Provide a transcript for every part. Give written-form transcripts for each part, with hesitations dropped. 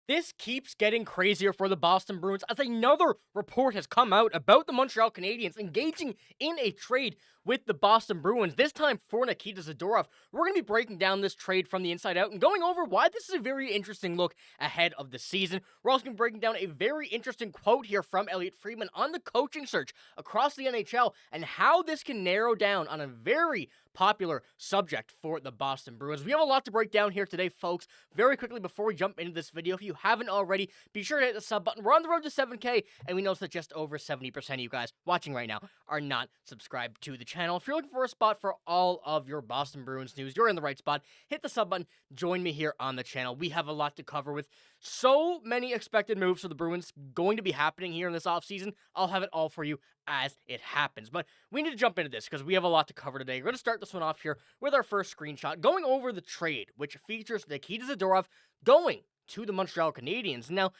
This keeps getting crazier for the Boston Bruins as another report has come out about the Montreal Canadiens engaging in a trade with the Boston Bruins, this time for Nikita Zadorov. We're going to be breaking down this trade from the inside out and going over why this is a very interesting look ahead of the season. We're also going to be breaking down a very interesting quote here from Elliotte Friedman on the coaching search across the NHL and how this can narrow down on a very popular subject for the Boston Bruins. We have a lot to break down here today, folks. Very quickly before we jump into this video, if you haven't already, be sure to hit the sub button. We're on the road to 7K, and we notice that just over 70% of you guys watching right now are not subscribed to the channel. If you're looking for a spot for all of your Boston Bruins news, you're in the right spot. Hit the sub button. Join me here on the channel. We have a lot to cover with so many expected moves for the Bruins going to be happening here in this offseason. I'll have it all for you as it happens. But we need to jump into this because we have a lot to cover today. We're going to start this one off here with our first screenshot, going over the trade, which features Nikita Zadorov going to the Montreal Canadiens. Now,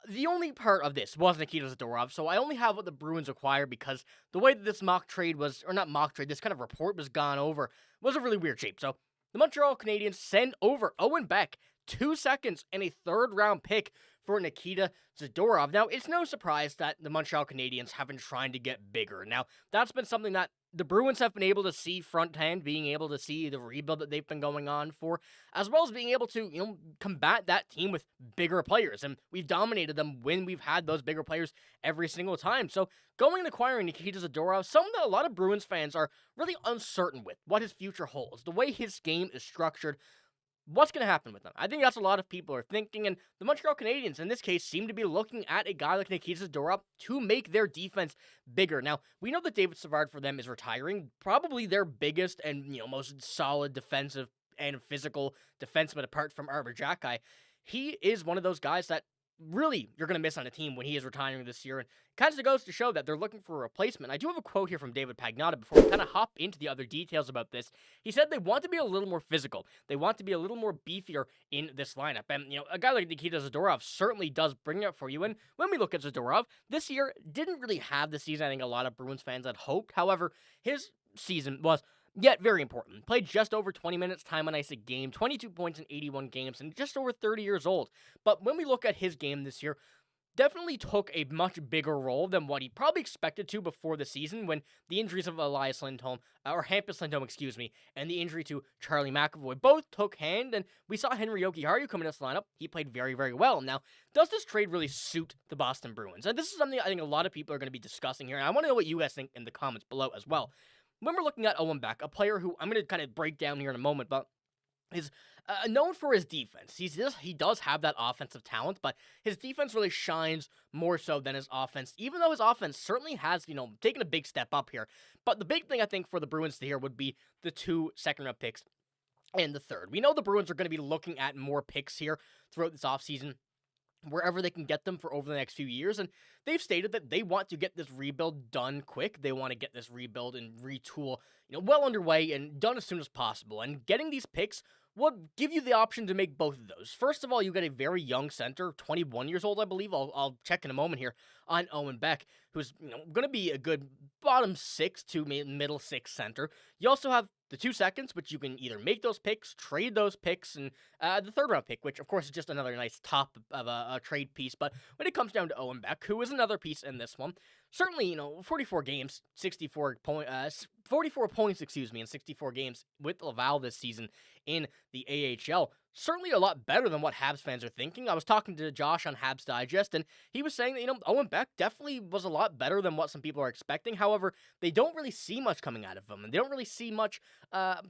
the only part of this was Nikita Zadorov, so I only have what the Bruins acquired because the way that this mock trade was, or not mock trade, this kind of report was gone over, was a really weird shape. So the Montreal Canadiens send over Owen Beck, 2 seconds, and a third-round pick for Nikita Zadorov. Now, it's no surprise that the Montreal Canadiens have been trying to get bigger. Now, that's been something that the Bruins have been able to see firsthand, being able to see the rebuild that they've been going on for, as well as being able to, combat that team with bigger players. And we've dominated them when we've had those bigger players every single time. So going and acquiring Nikita Zadorov, something that a lot of Bruins fans are really uncertain with what his future holds, the way his game is structured. What's going to happen with them? I think that's a lot of people are thinking, and the Montreal Canadiens, in this case, seem to be looking at a guy like Nikita Zadorov to make their defense bigger. Now, we know that David Savard for them is retiring, probably their biggest and, most solid defensive and physical defenseman apart from Pavel Zacha. He is one of those guys that really you're going to miss on a team when he is retiring this year. And kind of goes to show that they're looking for a replacement. I do have a quote here from David Pastrnak before we kind of hop into the other details about this. He said they want to be a little more physical. They want to be a little more beefier in this lineup. And, a guy like Nikita Zadorov certainly does bring it for you. And when we look at Zadorov, this year didn't really have the season I think a lot of Bruins fans had hoped. However, his season was yet very important. Played just over 20 minutes time on ice a game, 22 points in 81 games, and just over 30 years old. But when we look at his game this year, definitely took a much bigger role than what he probably expected to before the season when the injuries of Elias Lindholm, or Hampus Lindholm, and the injury to Charlie McAvoy both took hand, and we saw Henry Jokiharju come into this lineup. He played very, very well. Now, does this trade really suit the Boston Bruins? And this is something I think a lot of people are going to be discussing here, and I want to know what you guys think in the comments below as well. When we're looking at Owen Beck, a player who I'm going to kind of break down here in a moment, but is known for his defense. He does have that offensive talent, but his defense really shines more so than his offense, even though his offense certainly has, taken a big step up here. But the big thing I think for the Bruins to hear would be the 2 second-round picks and the third. We know the Bruins are going to be looking at more picks here throughout this offseason, wherever they can get them for over the next few years, and they've stated that they want to get this rebuild done quick. They want to get this rebuild and retool, well underway and done as soon as possible, and getting these picks would give you the option to make both of those. First of all, you get a very young center, 21 years old, I believe. I'll check in a moment here on Owen Beck, who's going to be a good bottom 6 to middle 6 center. You also have the 2 seconds, which you can either make those picks, trade those picks, and the third-round pick, which, of course, is just another nice top of a trade piece. But when it comes down to Owen Beck, who is another piece in this one, certainly, 44 games, 44 points, in 64 games with Laval this season in the AHL. Certainly a lot better than what Habs fans are thinking. I was talking to Josh on Habs Digest, and he was saying that, Owen Beck definitely was a lot better than what some people are expecting. However, they don't really see much coming out of him, and they don't really see much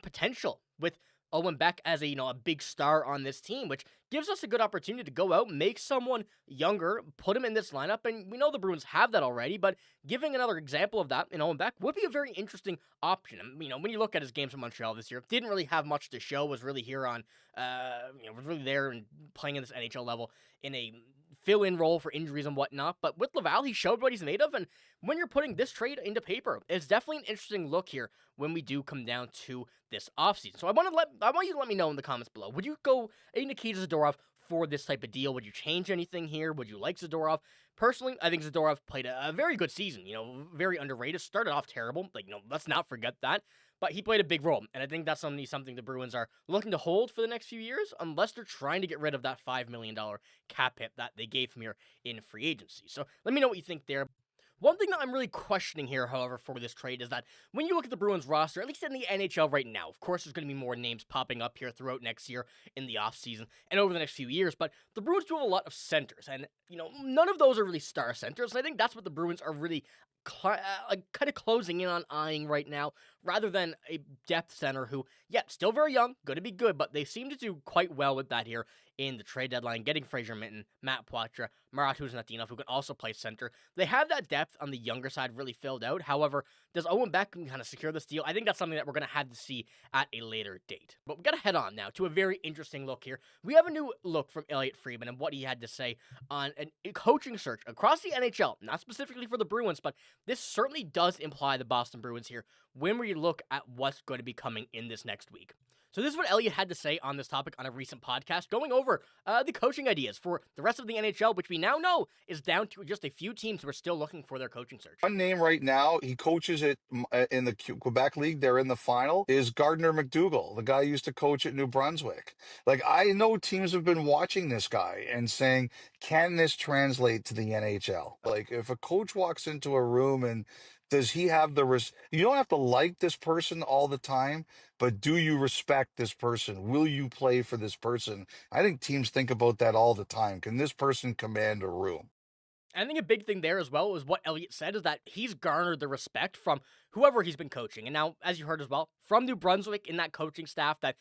potential with Owen Beck as a big star on this team, which gives us a good opportunity to go out, make someone younger, put him in this lineup, and we know the Bruins have that already, but giving another example of that in Owen Beck would be a very interesting option. When you look at his games in Montreal this year, didn't really have much to show, was really here on, was really there and playing at this NHL level in a fill-in role for injuries and whatnot, but with Laval, he showed what he's made of, and when you're putting this trade into paper, it's definitely an interesting look here when we do come down to this offseason. So I want you to let me know in the comments below. Would you go a Nikita Zadorov for this type of deal? Would you change anything here? Would you like Zadorov? Personally, I think Zadorov played a very good season, very underrated. Started off terrible, let's not forget that. but he played a big role, and I think that's something the Bruins are looking to hold for the next few years, unless they're trying to get rid of that $5 million cap hit that they gave him here in free agency. So let me know what you think there. One thing that I'm really questioning here, however, for this trade is that when you look at the Bruins roster, at least in the NHL right now, of course there's going to be more names popping up here throughout next year in the offseason and over the next few years, but the Bruins do have a lot of centers, and, none of those are really star centers, and I think that's what the Bruins are really kind of closing in on eyeing right now, rather than a depth center who, still very young, going to be good, but they seem to do quite well with that here in the trade deadline, getting Fraser Minten, Matt Poitras, Marat Kuznetsov, who can also play center. They have that depth on the younger side really filled out. However, does Owen Beck kind of secure this deal? I think that's something that we're going to have to see at a later date. But we got to head on now to a very interesting look here. We have a new look from Elliotte Friedman and what he had to say on a coaching search across the NHL, not specifically for the Bruins, but this certainly does imply the Boston Bruins here when we look at what's going to be coming in this next week. So this is what Elliotte had to say on this topic on a recent podcast, going over the coaching ideas for the rest of the NHL, which we now know is down to just a few teams who are still looking for their coaching search. One name right now, he coaches it in the Quebec League. They're in the final, is Gardiner MacDougall, the guy who used to coach at New Brunswick. Like, I know teams have been watching this guy and saying, can this translate to the NHL? Like, if a coach walks into a room and does he have you don't have to like this person all the time, but do you respect this person? Will you play for this person? I think teams think about that all the time. Can this person command a room? I think a big thing there as well is what Elliotte said is that he's garnered the respect from whoever he's been coaching. And now, as you heard as well, from New Brunswick in that coaching staff that,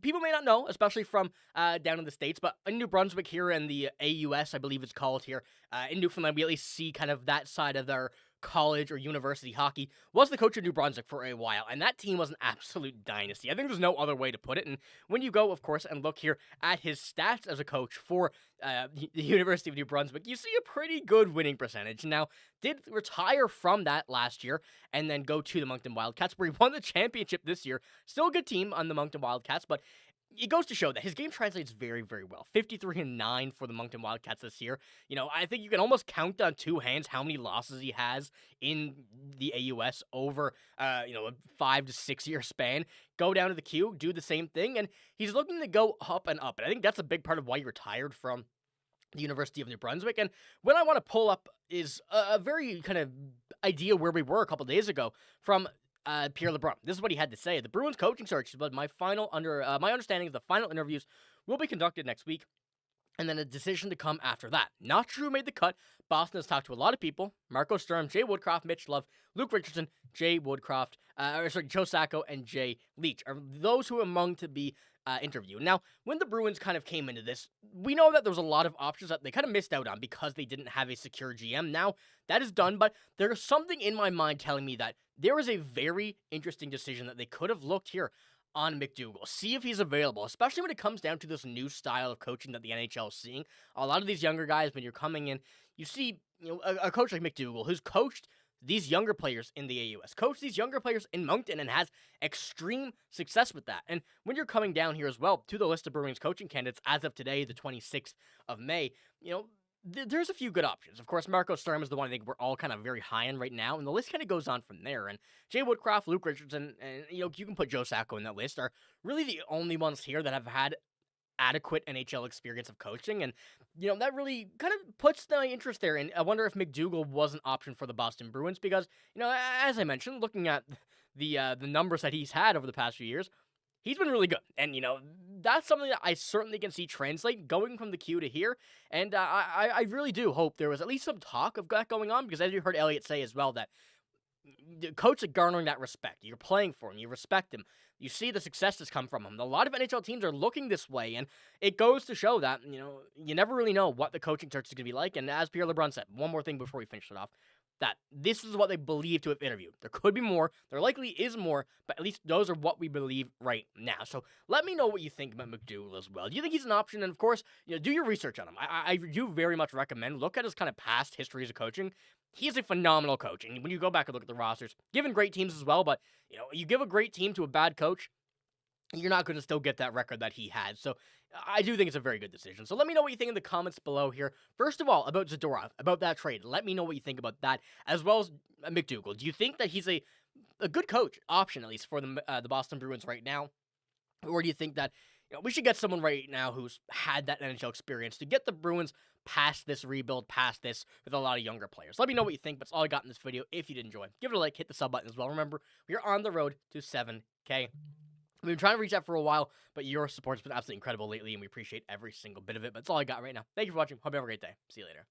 people may not know, especially from down in the States, but in New Brunswick here in the AUS, I believe it's called here, in Newfoundland, we at least see kind of that side of their college or university hockey, was the coach of New Brunswick for a while, and that team was an absolute dynasty. I think there's no other way to put it, and when you go, of course, and look here at his stats as a coach for the University of New Brunswick, you see a pretty good winning percentage. Now, did retire from that last year, and then go to the Moncton Wildcats, where he won the championship this year. Still a good team on the Moncton Wildcats, but it goes to show that his game translates very, very well. 53-9 for the Moncton Wildcats this year. I think you can almost count on two hands how many losses he has in the AUS over, a 5 to 6 year span. Go down to the Q, do the same thing, and he's looking to go up and up. And I think that's a big part of why he retired from the University of New Brunswick. And what I want to pull up is a very kind of idea where we were a couple days ago from Pierre LeBrun. This is what he had to say. The Bruins coaching search, but my understanding is the final interviews will be conducted next week, and then a decision to come after that. Not sure who made the cut. Boston has talked to a lot of people: Marco Sturm, Jay Woodcroft, Mitch Love, Luke Richardson, Joe Sacco, and Jay Leach are those who are among to be interviewed. Now, when the Bruins kind of came into this, we know that there was a lot of options that they kind of missed out on because they didn't have a secure GM. Now, that is done, but there's something in my mind telling me that there is a very interesting decision that they could have looked here on MacDougall. See if he's available, especially when it comes down to this new style of coaching that the NHL is seeing. A lot of these younger guys, when you're coming in, you see a coach like MacDougall who's coached these younger players in the AUS, coached these younger players in Moncton, and has extreme success with that. And when you're coming down here as well to the list of Bruins coaching candidates as of today, the 26th of May, there's a few good options. Of course, Marco Sturm is the one I think we're all kind of very high on right now, and the list kind of goes on from there. And Jay Woodcroft, Luke Richardson, and you can put Joe Sacco in that list, are really the only ones here that have had adequate NHL experience of coaching, and that really kind of puts the interest there. And I wonder if MacDougall was an option for the Boston Bruins because, as I mentioned, looking at the numbers that he's had over the past few years, he's been really good. And, that's something that I certainly can see translate going from the Q to here. And I really do hope there was at least some talk of that going on, because as you heard Elliotte say as well, that the coach is garnering that respect. You're playing for him. You respect him. You see the success that's come from him. A lot of NHL teams are looking this way, and it goes to show that, you never really know what the coaching search is going to be like. And as Pierre LeBrun said, one more thing before we finish it off, that this is what they believe to have interviewed. There could be more. There likely is more, but at least those are what we believe right now. So let me know what you think about MacDougall as well. Do you think he's an option? And of course, do your research on him. I do very much recommend look at his kind of past histories of coaching. He is a phenomenal coach, and when you go back and look at the rosters, given great teams as well, but you give a great team to a bad coach, you're not going to still get that record that he had. So I do think it's a very good decision. So let me know what you think in the comments below here. First of all, about Zadorov, about that trade. Let me know what you think about that, as well as MacDougall. Do you think that he's a a good coach option, at least for the Boston Bruins right now? Or do you think that we should get someone right now who's had that NHL experience to get the Bruins past this rebuild, past this with a lot of younger players? Let me know what you think. That's all I got in this video. If you did enjoy, give it a like, hit the sub button as well. Remember, we are on the road to 7K. We've been trying to reach that for a while, but your support has been absolutely incredible lately, and we appreciate every single bit of it. But that's all I got right now. Thank you for watching. Hope you have a great day. See you later.